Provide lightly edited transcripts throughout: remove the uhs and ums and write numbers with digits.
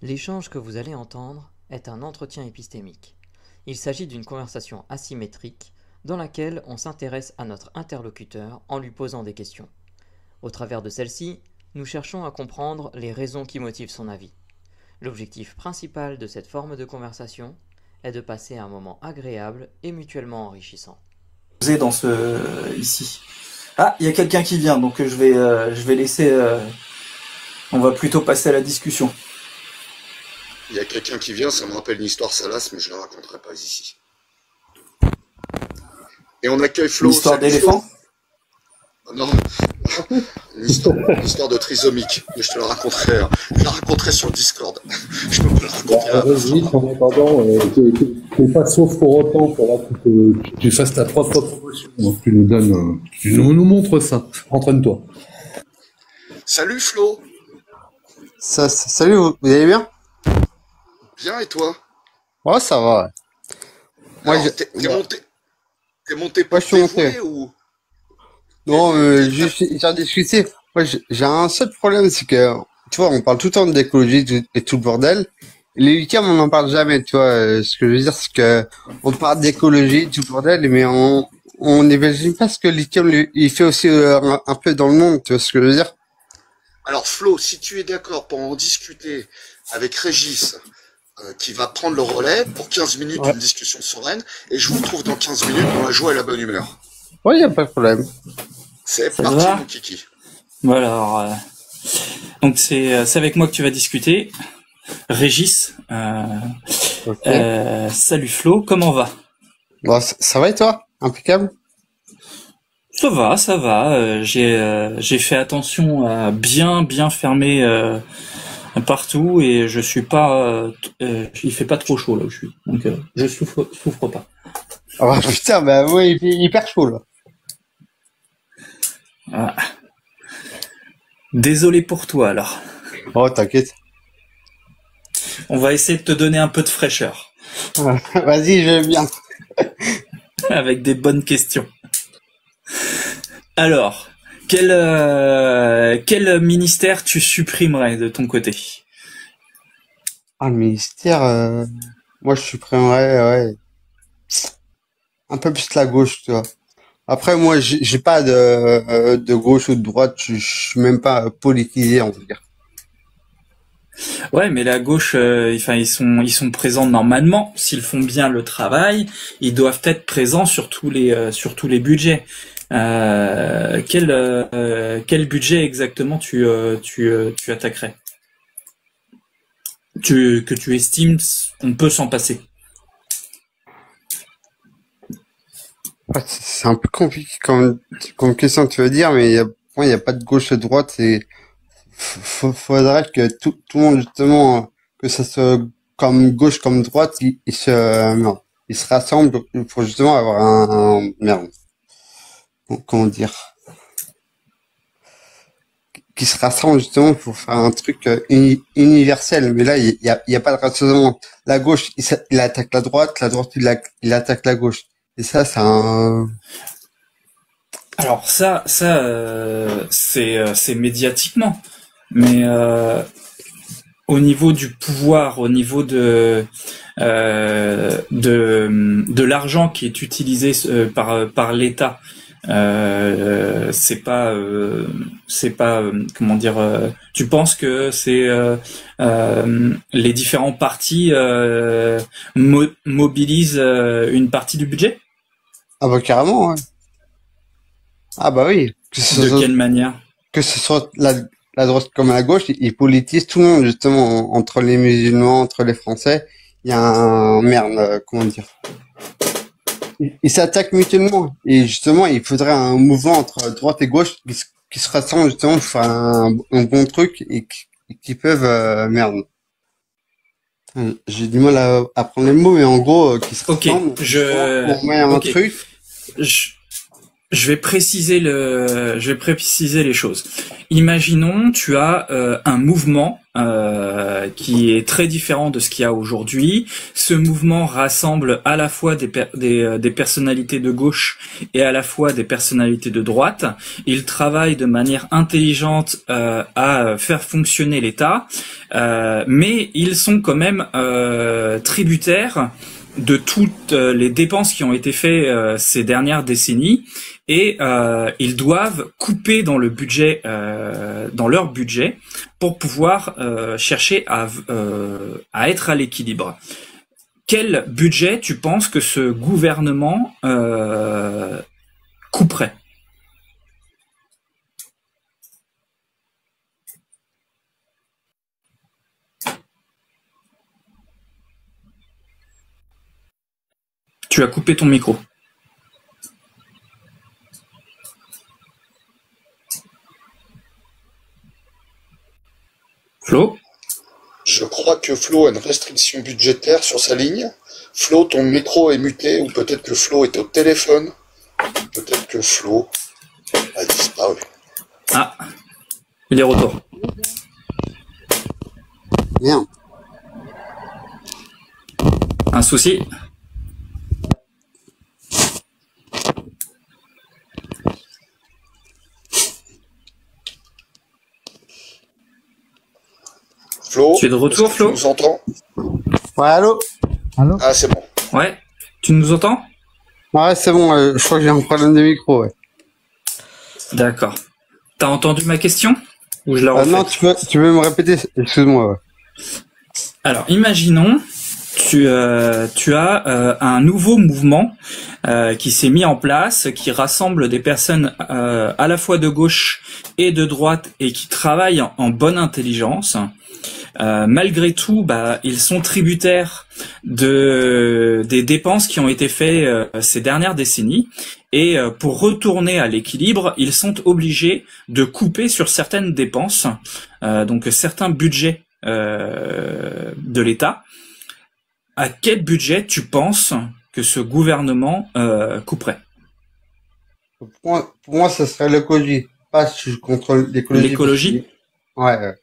L'échange que vous allez entendre est un entretien épistémique. Il s'agit d'une conversation asymétrique dans laquelle on s'intéresse à notre interlocuteur en lui posant des questions. Au travers de celle-ci, nous cherchons à comprendre les raisons qui motivent son avis. L'objectif principal de cette forme de conversation est de passer un moment agréable et mutuellement enrichissant. Dans ce ici. Ah, il y a quelqu'un qui vient, donc je vais laisser. On va plutôt passer à la discussion. Il y a quelqu'un qui vient, ça me rappelle une histoire salace, mais je la raconterai pas ici. Et on accueille Flo. L'histoire d'éléphant. Non, une histoire de trisomique, mais je te la raconterai. Je la raconterai sur Discord. Je peux pas la raconter là. Vas-y, en attendant, t'es pas sauf pour autant, faudra que tu fasses ta propre promotion. Donc tu nous donnes, tu nous montres ça. Entraîne-toi. Salut Flo. Salut, vous allez bien? Bien et toi? Ouais, ça va. Alors, t'es monté pour je suis monté. dévouer ou? Non, j'en discuté. Moi, j'ai un seul problème, c'est que, tu vois, on parle tout le temps d'écologie et tout le bordel. Les lithium, on n'en parle jamais, tu vois. Ce que je veux dire, c'est que on parle d'écologie, tout le bordel, mais on n'imagine pas ce que le lithium, il fait aussi un peu dans le monde, tu vois ce que je veux dire? Alors Flo, si tu es d'accord pour en discuter avec Régis, qui va prendre le relais pour 15 minutes, Ouais. une discussion sereine, et je vous retrouve dans 15 minutes dans la joie et la bonne humeur. Ouais, y a pas de problème. C'est Ça parti va mon kiki. Voilà. Alors, donc c'est avec moi que tu vas discuter, Régis. Ok. Salut Flo, comment va? Bon, ça va et toi? Impeccable? Ça va, ça va. J'ai fait attention à bien fermer partout et je suis pas. Il fait pas trop chaud là où je suis, donc je souffre pas. Ah bah, putain, bah ouais, il fait hyper chaud, là. Voilà. Désolé pour toi alors. Oh, t'inquiète. On va essayer de te donner un peu de fraîcheur Vas-y, je vais bien. avec des bonnes questions. Alors, quel ministère tu supprimerais de ton côté? Ah, le ministère, moi, je supprimerais, ouais, un peu plus la gauche, tu vois. Après, moi, j'ai pas de gauche ou de droite, je suis même pas politisé, on va dire. Ouais, mais la gauche, enfin, ils sont présents normalement. S'ils font bien le travail, ils doivent être présents sur tous les budgets. Quel budget exactement tu attaquerais? Que tu estimes qu'on peut s'en passer? Ouais, c'est un peu compliqué comme question, tu veux dire, mais il y a pas de gauche et de droite, faudrait que tout le monde, justement, que ça soit comme gauche comme droite, non, ils se rassemblent pour justement avoir merde, comment dire, qui se rassemblent justement pour faire un truc universel. Mais là, il y a pas de rassemblement. La gauche, il attaque la droite, il attaque la gauche. Et ça, c'est un... Alors c'est médiatiquement, mais au niveau du pouvoir, au niveau de l'argent qui est utilisé par l'État, c'est pas comment dire. Tu penses que c'est les différents partis mobilisent une partie du budget? Ah bah carrément, ouais. Ah bah oui. De quelle manière? Que ce soit la droite comme la gauche, ils politisent tout le monde, justement, entre les musulmans, entre les Français. Il y a merde, comment dire. Ils s'attaquent mutuellement. Et justement, il faudrait un mouvement entre droite et gauche qui se rassemblent justement pour faire un bon truc et qui peuvent, merde. J'ai du mal à prendre les mots, mais en gros, qui se Ok, rassemblent pour mettre un ok. truc. Je, je vais préciser les choses. Imaginons, tu as un mouvement qui est très différent de ce qu'il y a aujourd'hui. Ce mouvement rassemble à la fois des personnalités de gauche et à la fois des personnalités de droite. Ils travaillent de manière intelligente à faire fonctionner l'État, mais ils sont quand même tributaires de toutes les dépenses qui ont été faites ces dernières décennies, et ils doivent couper dans le budget, dans leur budget, pour pouvoir chercher à être à l'équilibre. Quel budget tu penses que ce gouvernement couperait? Tu as coupé ton micro. Flo? Je crois que Flo a une restriction budgétaire sur sa ligne. Flo, ton micro est muté, ou peut-être que Flo est au téléphone. Peut-être que Flo a disparu. Ah, il est retour. Bien. Un souci? Flo, Tu es de retour, est-ce que Flo? tu nous entends? Ouais, allô? Allô? Ah, c'est bon. Ouais. Tu nous entends? Ouais, c'est bon, je crois que j'ai un problème de micro, ouais. D'accord. T'as entendu ma question? Ou je la refais? Non, tu peux me répéter, excuse-moi, ouais. Alors, imaginons, tu as un nouveau mouvement qui s'est mis en place, qui rassemble des personnes à la fois de gauche et de droite et qui travaillent en bonne intelligence. Malgré tout, ils sont tributaires des dépenses qui ont été faites ces dernières décennies, et pour retourner à l'équilibre, ils sont obligés de couper sur certaines dépenses, donc certains budgets de l'État. À quel budget tu penses que ce gouvernement couperait? Pour moi, ça serait l'écologie. Pas si je contrôle l'écologie. L'écologie? Ouais.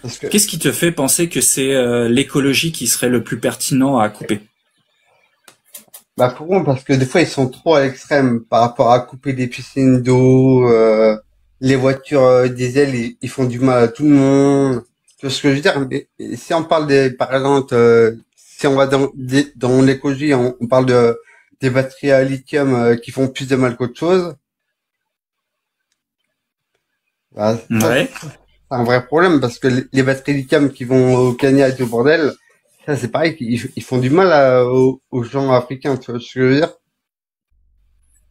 Parce que, Qu'est-ce qui te fait penser que c'est l'écologie qui serait le plus pertinent à couper? pour moi, parce que des fois, ils sont trop à l'extrême par rapport à couper des piscines d'eau, les voitures diesel, ils font du mal à tout le monde. Tu vois ce que je veux dire? Mais si on parle par exemple, si on va dans l'écologie, on parle des batteries à lithium qui font plus de mal qu'autre chose. Ça, Ouais. c'est un vrai problème parce que les batteries lithium qui vont au Kenya et tout le bordel, ça c'est pareil, ils font du mal aux gens africains, tu vois ce que je veux dire?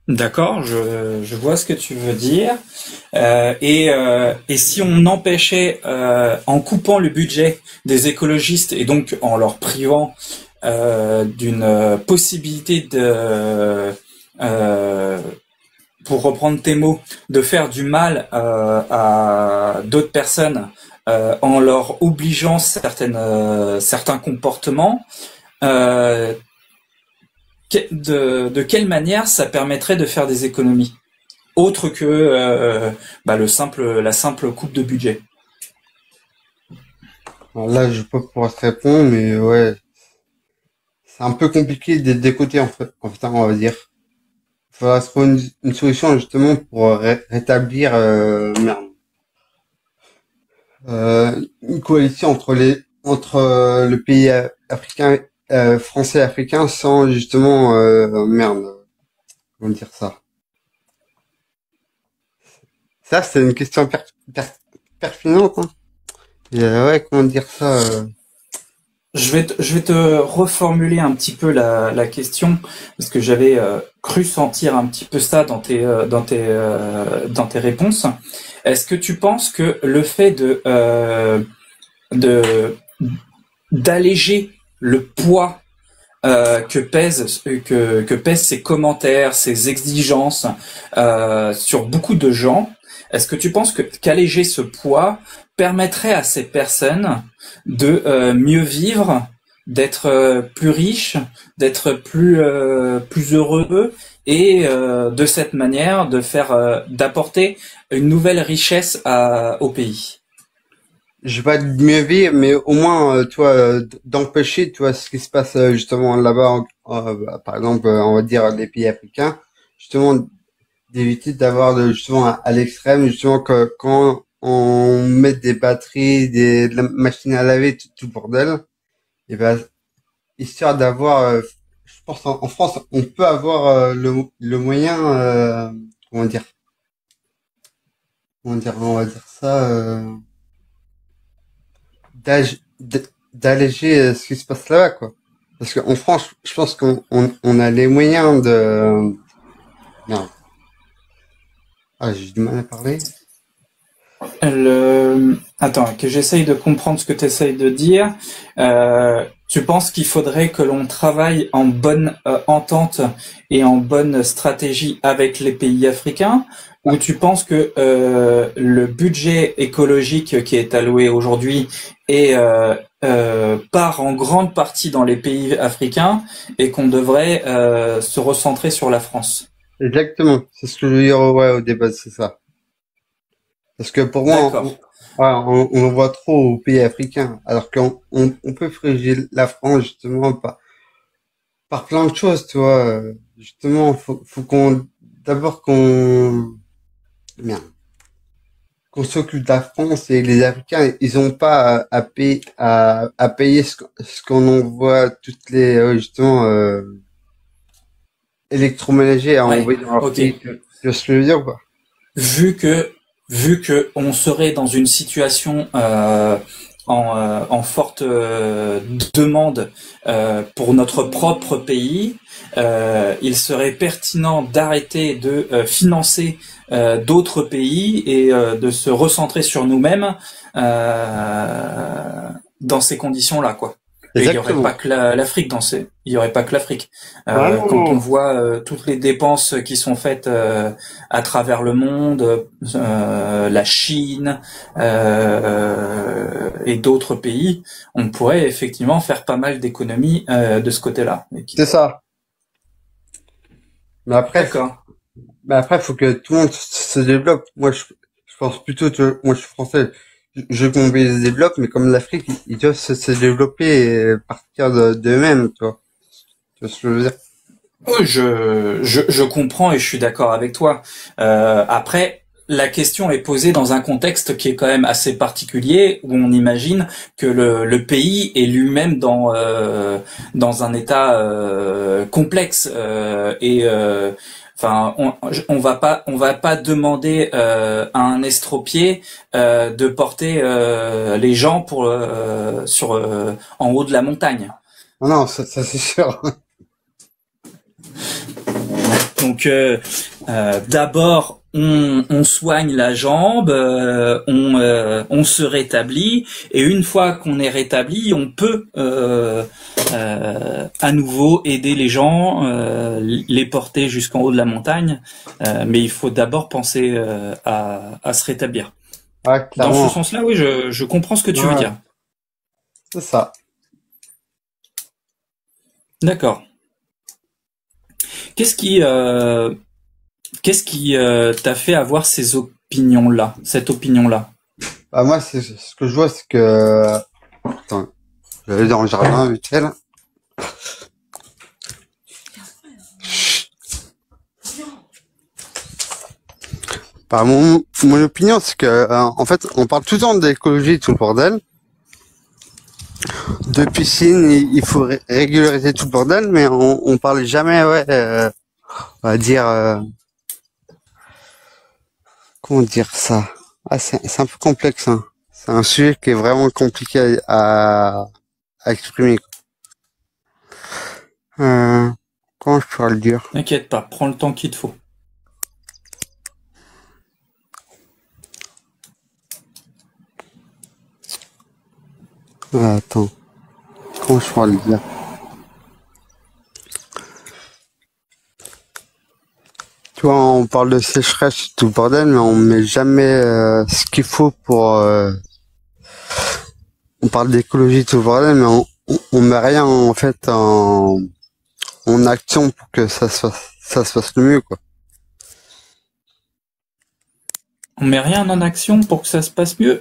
D'accord, je vois ce que tu veux dire. Et si on empêchait, en coupant le budget des écologistes et donc en leur privant d'une possibilité pour reprendre tes mots, de faire du mal à d'autres personnes en leur obligeant certains comportements, de quelle manière ça permettrait de faire des économies autre que la simple coupe de budget? Alors là, je peux pas pouvoir te répondre, mais ouais, c'est un peu compliqué des côtés en fait, on va dire. Il faudra trouver une solution justement pour rétablir une coalition entre le pays africain français et africain sans justement comment dire ça. Ça c'est une question pertinente, hein. Et, ouais, comment dire ça Je vais te reformuler un petit peu la question, parce que j'avais cru sentir un petit peu ça dans tes réponses. Est-ce que tu penses que le fait d'alléger le poids que pèsent ces commentaires, ces exigences sur beaucoup de gens, est-ce que tu penses qu'alléger ce poids permettrait à ces personnes de mieux vivre d'être plus riches, d'être plus heureux et de cette manière de faire d'apporter une nouvelle richesse au pays. Je vais pas mieux vivre, mais au moins, d'empêcher, ce qui se passe justement là-bas, par exemple, on va dire les pays africains, justement, d'éviter d'avoir justement à l'extrême, justement, que quand on met des batteries, de la machine à laver, tout le bordel, et ben, histoire d'avoir, je pense en France, on peut avoir le moyen, comment dire, on va dire ça. D'alléger ce qui se passe là-bas, quoi. Parce qu'en France, je pense qu'on a les moyens de... Non. Ah, j'ai du mal à parler. Attends, que j'essaye de comprendre ce que tu essayes de dire. Tu penses qu'il faudrait que l'on travaille en bonne entente et en bonne stratégie avec les pays africains, ou tu penses que le budget écologique qui est alloué aujourd'hui part en grande partie dans les pays africains et qu'on devrait se recentrer sur la France? Exactement. C'est ce que je veux dire, ouais, au débat, c'est ça. Parce que pour moi, D'accord. on voit trop aux pays africains, alors on peut friger la France justement par plein de choses, tu vois. Justement, faut d'abord merde, qu'on s'occupe de la France, et les Africains, ils ont pas à payer ce qu'on envoie toutes les justement électroménagers à Ouais, envoyer dans leur ok. pays. Tu vois ce que je veux dire ou pas? Vu que on serait dans une situation en forte demande pour notre propre pays, il serait pertinent d'arrêter de financer d'autres pays et de se recentrer sur nous-mêmes dans ces conditions-là, quoi. Et il n'y aurait Exactement. pas que l'Afrique il y aurait pas que l'Afrique. Vraiment. Quand on voit toutes les dépenses qui sont faites à travers le monde, la Chine et d'autres pays, on pourrait effectivement faire pas mal d'économies de ce côté-là. C'est ça. Mais après, D'accord. faut que tout le monde se développe. Moi, je pense plutôt que, moi, je suis français. Je veux qu'on se développe, mais comme l'Afrique, ils doivent se développer et partir d'eux-mêmes, tu vois. Tu vois ce que je veux dire? Oui, je comprends et je suis d'accord avec toi. Après, la question est posée dans un contexte qui est quand même assez particulier, où on imagine que le pays est lui-même dans un état complexe enfin, on va pas demander à un estropié de porter les gens en haut de la montagne. Non, ça c'est sûr. Donc d'abord on soigne la jambe, on se rétablit, et une fois qu'on est rétabli, on peut à nouveau aider les gens, les porter jusqu'en haut de la montagne, mais il faut d'abord penser à se rétablir. Ouais, Dans clairement. ce sens-là, oui, je comprends ce que tu veux Ouais, dire. c'est ça. D'accord. Qu'est-ce qui t'a fait avoir ces opinions-là, cette opinion-là? Bah, moi, ce que je vois, c'est que, attends, je vais aller dans le jardin, vite fait, là. Bah, mon opinion, c'est que, en fait, on parle tout le temps d'écologie, tout le bordel. De piscine, il faut régulariser tout le bordel, mais on parle jamais, ouais, on va dire, comment dire ça? Ah, c'est un peu complexe, hein. C'est un sujet qui est vraiment compliqué à exprimer, quoi. Comment je pourrais le dire? T'inquiète pas, prends le temps qu'il te faut. Attends. Comment je pourrais le dire? Tu vois, on parle de sécheresse, tout le bordel, mais on met jamais ce qu'il faut pour... on parle d'écologie, tout le bordel, mais on met rien en fait en action pour que ça se fasse le mieux, quoi. On met rien en action pour que ça se passe mieux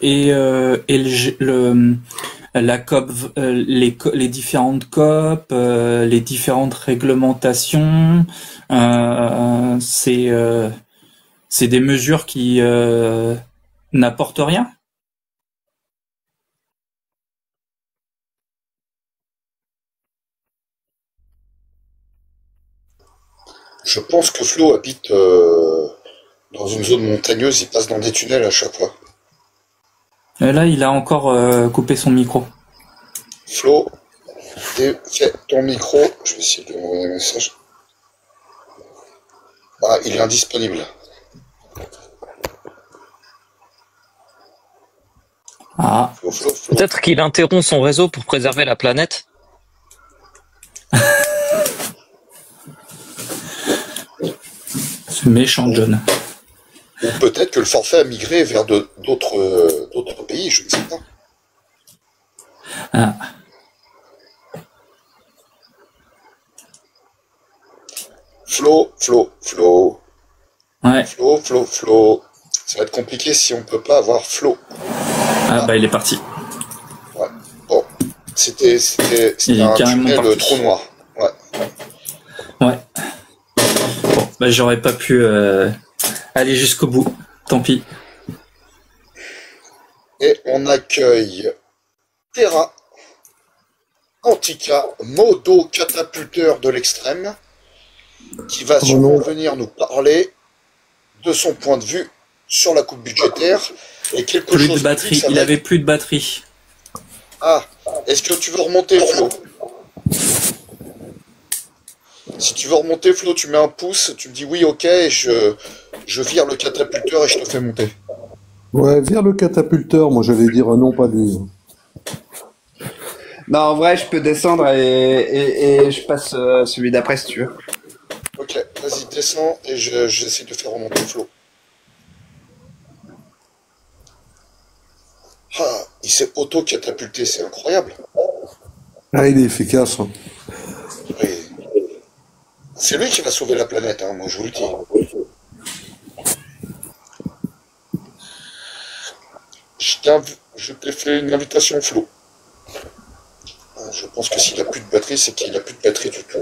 la COP, les différentes COP, les différentes réglementations, c'est des mesures qui n'apportent rien. Je pense que Flo habite dans une zone montagneuse, il passe dans des tunnels à chaque fois. Et là, il a encore coupé son micro. Flo, fais ton micro. Je vais essayer de lui envoyer un message. Ah, il est indisponible. Ah, Flo. Peut-être qu'il interrompt son réseau pour préserver la planète. c'est méchant, John. Ou peut-être que le forfait a migré vers d'autres pays, je ne sais pas. Ah. Flo. Ouais. Flo. Ça va être compliqué si on peut pas avoir Flo. Ah bah il est parti. Ouais. Bon. C'était Il est un carrément tunnel parti. trop noir. Ouais. Ouais. Bon, bah j'aurais pas pu aller jusqu'au bout. Tant pis. Et on accueille Terra, Antica, modo catapulteur de l'extrême, qui va sûrement venir nous parler de son point de vue sur la coupe budgétaire et quelque Plus chose de batterie. Il avait plus de batterie. Ah, est-ce que tu veux remonter, Flo? Si tu veux remonter, Flo, tu mets un pouce, tu me dis oui, ok, et je vire le catapulteur et je te fais monter. Ouais, vire le catapulteur, moi j'allais dire non, pas lui. Non, en vrai, je peux descendre et je passe celui d'après si tu veux. Ok, vas-y, descends et j'essaie de faire remonter Flo. Ah, il s'est auto-catapulté, c'est incroyable. Ah, il est efficace. Hein. Oui. C'est lui qui va sauver la planète, hein, moi je vous le dis. Je t'ai fait une invitation Flo. Je pense que s'il n'a plus de batterie, c'est qu'il n'a plus de batterie du tout.